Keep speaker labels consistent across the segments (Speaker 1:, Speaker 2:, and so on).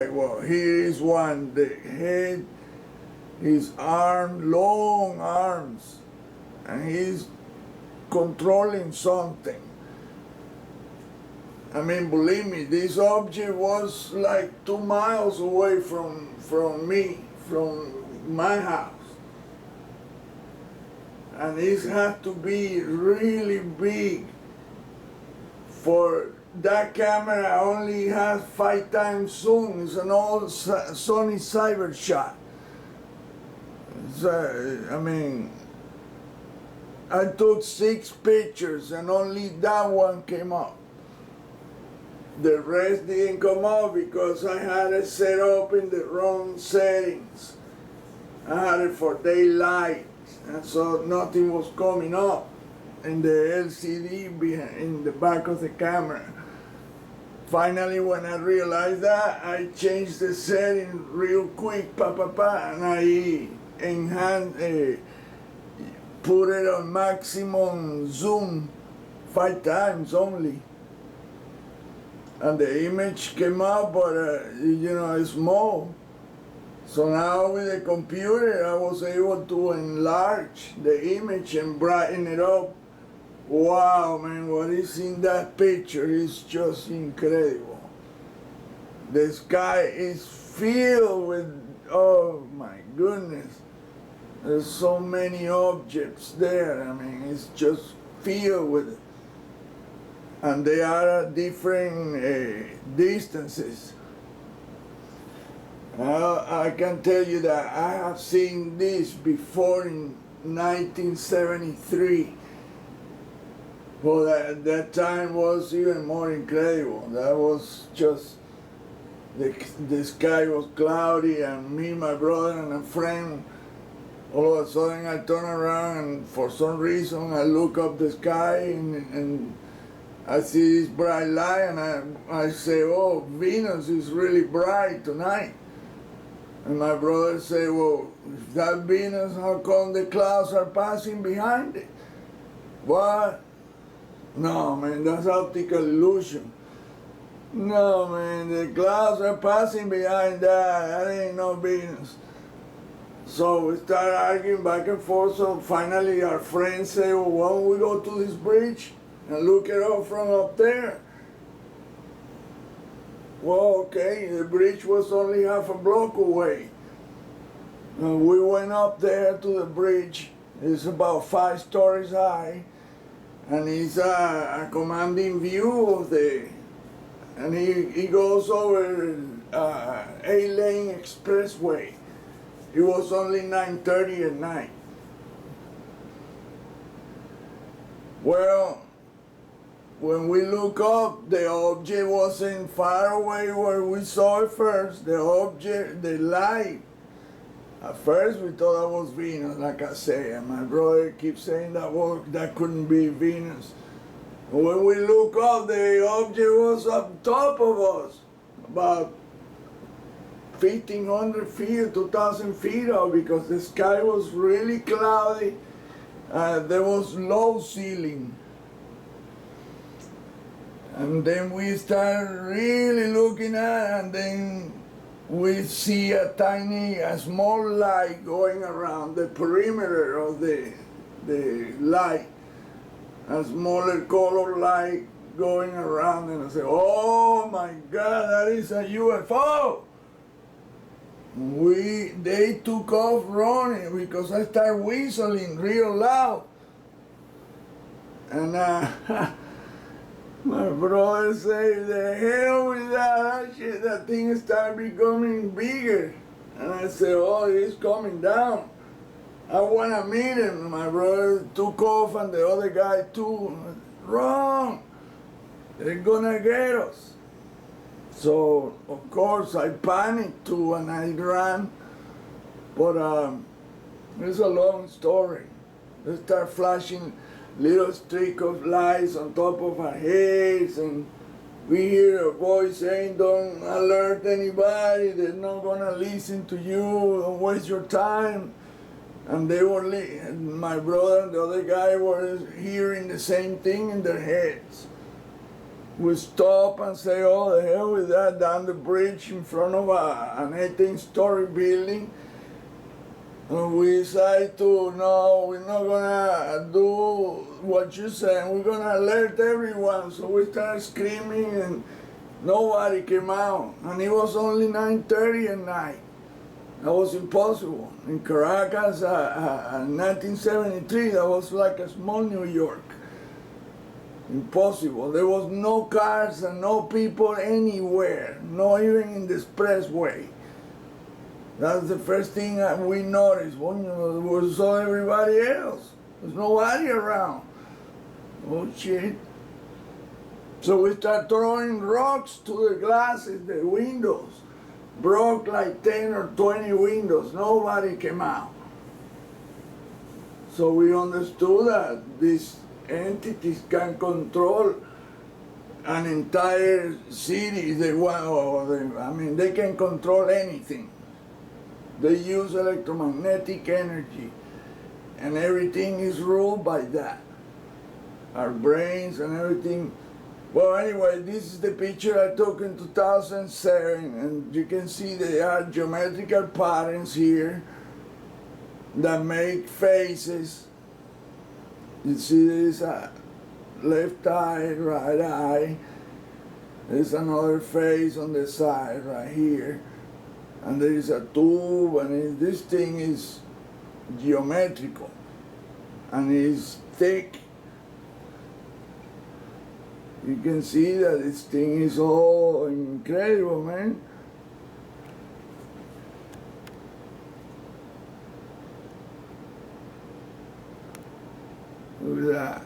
Speaker 1: Well, here is one. The head, his arm, long arms, and he's controlling something. I mean, believe me, this object was like 2 miles away from me, from my house. And it had to be really big. For that camera only has 5 times zoom. It's an old Sony Cybershot. I mean, I took 6 pictures and only that one came up. The rest didn't come up because I had it set up in the wrong settings. I had it for daylight, and so nothing was coming up in the LCD in the back of the camera. Finally, when I realized that, I changed the setting real quick, and I put it on maximum zoom 5 times only. And the image came out, but it's small. So now with the computer, I was able to enlarge the image and brighten it up. Wow, man, what is in that picture is just incredible. The sky is filled with, oh my goodness, there's so many objects there. I mean, it's just filled with it. And they are at different distances. I can tell you that I have seen this before in 1973. Well, that time was even more incredible. That was just, the sky was cloudy, and me, my brother, and a friend, all of a sudden I turn around, and for some reason I look up the sky, and I see this bright light, and I say, oh, Venus is really bright tonight. And my brother say, well, if that Venus, how come the clouds are passing behind it? What? No, man, that's optical illusion. No, man, the clouds are passing behind that. That ain't no Venus. So we start arguing back and forth. So finally our friends say, well, why don't we go to this bridge and look it up from up there? Well, okay, the bridge was only half a block away. And we went up there to the bridge. It's about 5 stories high. And it's a commanding view of and he goes over 8-lane expressway. It was only 9:30 at night. Well, when we look up, the object wasn't far away where we saw it first. The object, the light, at first we thought that was Venus, like I say, and my brother keeps saying that couldn't be Venus. When we look up, the object was up top of us, about 1,500 feet, 2,000 feet up, because the sky was really cloudy. There was low ceiling. And then we start really looking at it, and then we see a small light going around the perimeter of the light, a smaller color light going around, and I say, oh my God, that is a UFO. They took off running because I started whistling real loud. And my brother said, the hell with that shit, that thing started becoming bigger. And I said, oh, it's coming down. I want to meet him. My brother took off, and the other guy too. Wrong. They're gonna get us. So, of course, I panicked too, and I ran. But it's a long story. They start flashing little streak of lights on top of our heads, and we hear a voice saying, don't alert anybody, they're not gonna listen to you, don't waste your time. And they were, my brother and the other guy were hearing the same thing in their heads. we stop and say, oh, the hell with that, down the bridge in front of an 18-story building. And we decide to, no, we're not gonna do what you said, we're gonna alert everyone. So we started screaming and nobody came out. And it was only 9:30 at night. That was impossible. In Caracas, in 1973, that was like a small New York. Impossible. There was no cars and no people anywhere, not even in the expressway. That's the first thing that we noticed. We saw everybody else. There's nobody around. Oh shit. So we start throwing rocks to the glasses, the windows. Broke like 10 or 20 windows. Nobody came out. So we understood that these entities can control an entire city. They can control anything. They use electromagnetic energy, and everything is ruled by that. Our brains and everything. Well, anyway, this is the picture I took in 2007, and you can see there are geometrical patterns here that make faces. You see there's a left eye, right eye. There's another face on the side right here. And there is a tube, and this thing is geometrical, and it's thick. You can see that this thing is all incredible, man. Look at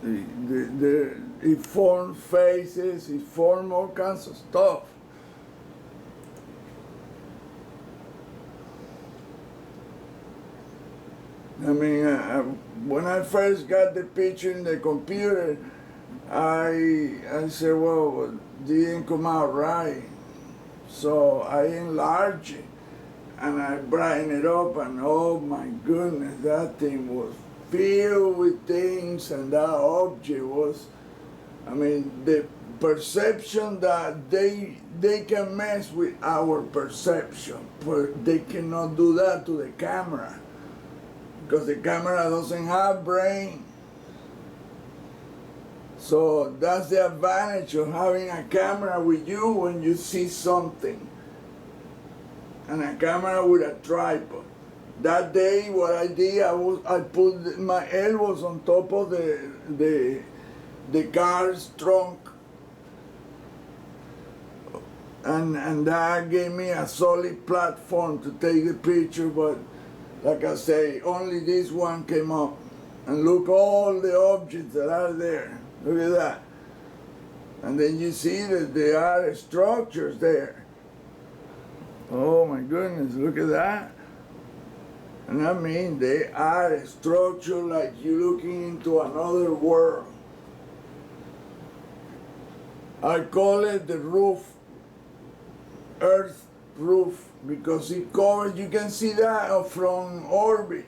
Speaker 1: that. It forms faces, it forms all kinds of stuff. I mean, when I first got the picture in the computer, I said, well, it didn't come out right. So I enlarged it, and I brightened it up, and oh my goodness, that thing was filled with things, and that object was, I mean, the perception that they can mess with our perception, but they cannot do that to the camera, because the camera doesn't have brain. So that's the advantage of having a camera with you when you see something, and a camera with a tripod. That day, what I did, I put my elbows on top of the car's trunk, and that gave me a solid platform to take the picture. But like I say, only this one came up. And look all the objects that are there. Look at that. And then you see that there are structures there. Oh my goodness, look at that. And I mean, they are a structure like you're looking into another world. I call it the roof, Earth roof, because it covers, you can see that from orbit,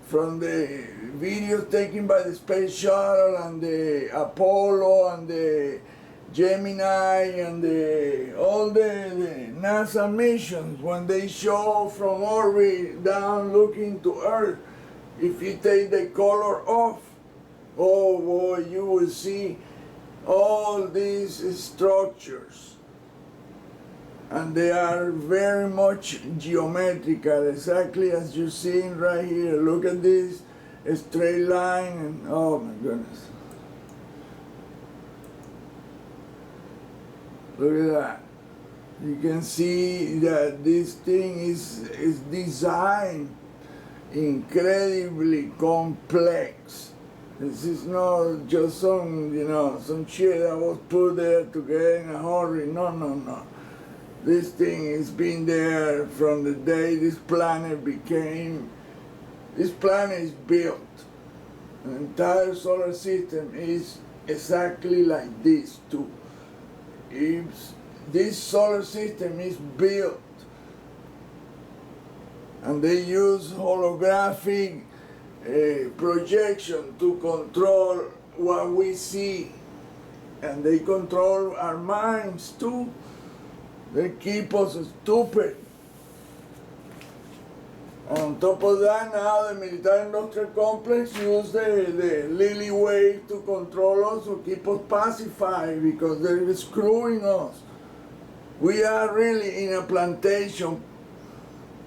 Speaker 1: from the videos taken by the space shuttle and the Apollo and the Gemini and all the NASA missions. When they show from orbit down looking to Earth, if you take the color off, oh boy, you will see all these structures. And they are very much geometrical, exactly as you're seeing right here. Look at this straight line, and oh my goodness. Look at that. You can see that this thing is designed incredibly complex. This is not just some shit that was put there to get in a hurry. No, no, no. This thing has been there from the day this planet is built. The entire solar system is exactly like this too. This solar system is built, and they use holographic projection to control what we see. and they control our minds too. They keep us stupid. On top of that, now the military-industrial complex use the Lily wave to control us, to keep us pacified, because they're screwing us. We are really in a plantation.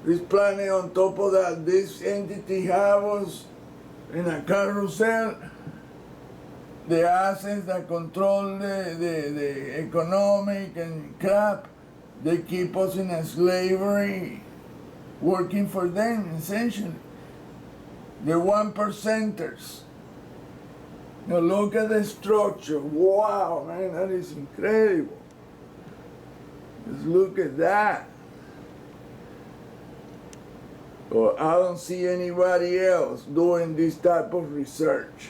Speaker 1: This planet, on top of that, this entity have us in a carousel. The assets that control the economic and crap, they keep us in a slavery, working for them, essentially. The 1%ers. Now look at the structure. Wow, man, that is incredible. Just look at that. Well, I don't see anybody else doing this type of research.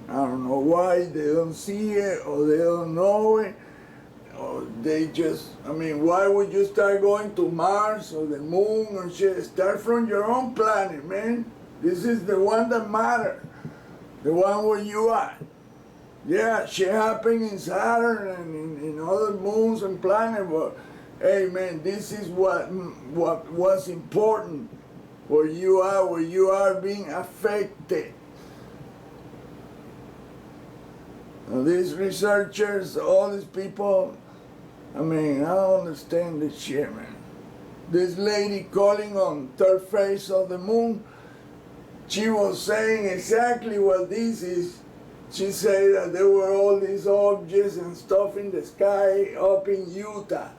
Speaker 1: I don't know why they don't see it, or they don't know it, or they just, I mean, why would you start going to Mars or the moon or shit? Start from your own planet, man. This is the one that matters, the one where you are. Yeah, shit happened in Saturn and in other moons and planets, but hey, man, this is what was important, where you are being affected. Now, these researchers, all these people, I mean, I don't understand this shit, man. This lady calling on third phase of the moon, she was saying exactly what this is. She said that there were all these objects and stuff in the sky up in Utah.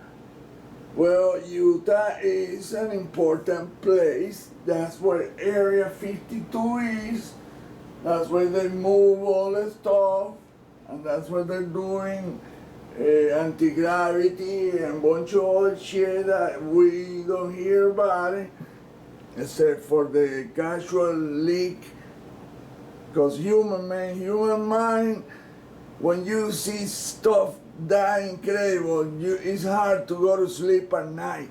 Speaker 1: Well, Utah is an important place. That's where Area 52 is. That's where they move all the stuff. And that's what they're doing, anti-gravity and a bunch of other shit that we don't hear about it, except for the casual leak. Because human mind, when you see stuff that incredible, it's hard to go to sleep at night.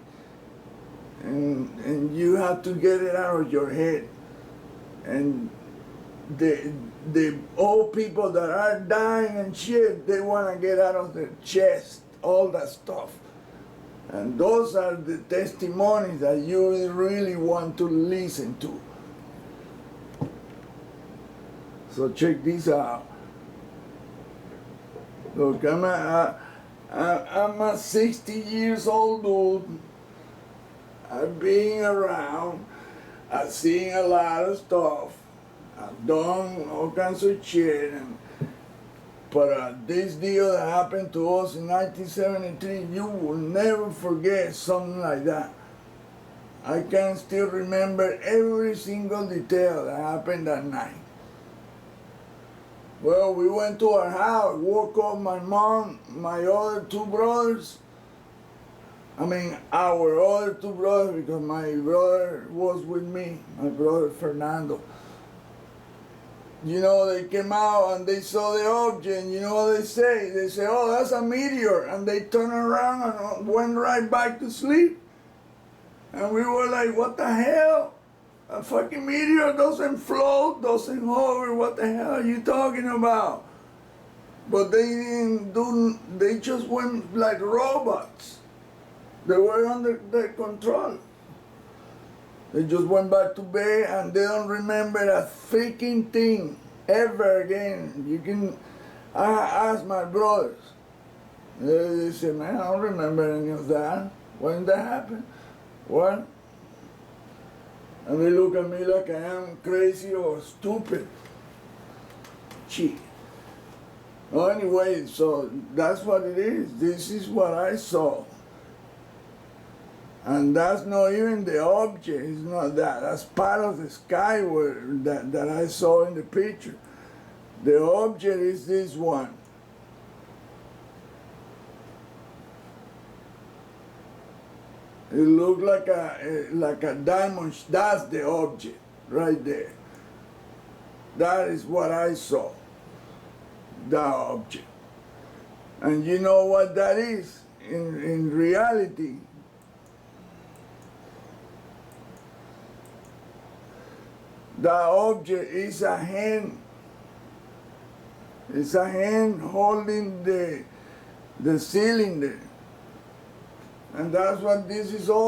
Speaker 1: And you have to get it out of your head. And the old people that are dying and shit, they want to get out of their chest all that stuff. And those are the testimonies that you really want to listen to. So check this out. Look, I'm a 60 years old dude. I've been around. I've seen a lot of stuff. I've done all kinds of shit, but this deal that happened to us in 1973, you will never forget something like that. I can still remember every single detail that happened that night. Well, we went to our house, woke up my mom, my other two brothers. I mean, our other two brothers, because my brother was with me, my brother Fernando. You know, they came out and they saw the object, and you know what they say? They say, oh, that's a meteor. And they turned around and went right back to sleep. And we were like, what the hell? A fucking meteor doesn't float, doesn't hover. What the hell are you talking about? But they didn't do, they just went like robots. They were under their control. They just went back to bed and they don't remember a freaking thing ever again. You can ask my brothers. They say, man, I don't remember any of that. When did that happen? What? And they look at me like I am crazy or stupid. Gee. Well, anyway, so that's what it is. This is what I saw. And that's not even the object, it's not that. That's part of the sky that I saw in the picture. The object is this one. It looked like a diamond. That's the object right there. That is what I saw, that object. And you know what that is in reality? That object is a hand It's a hand holding the cylinder. And that's what this is all.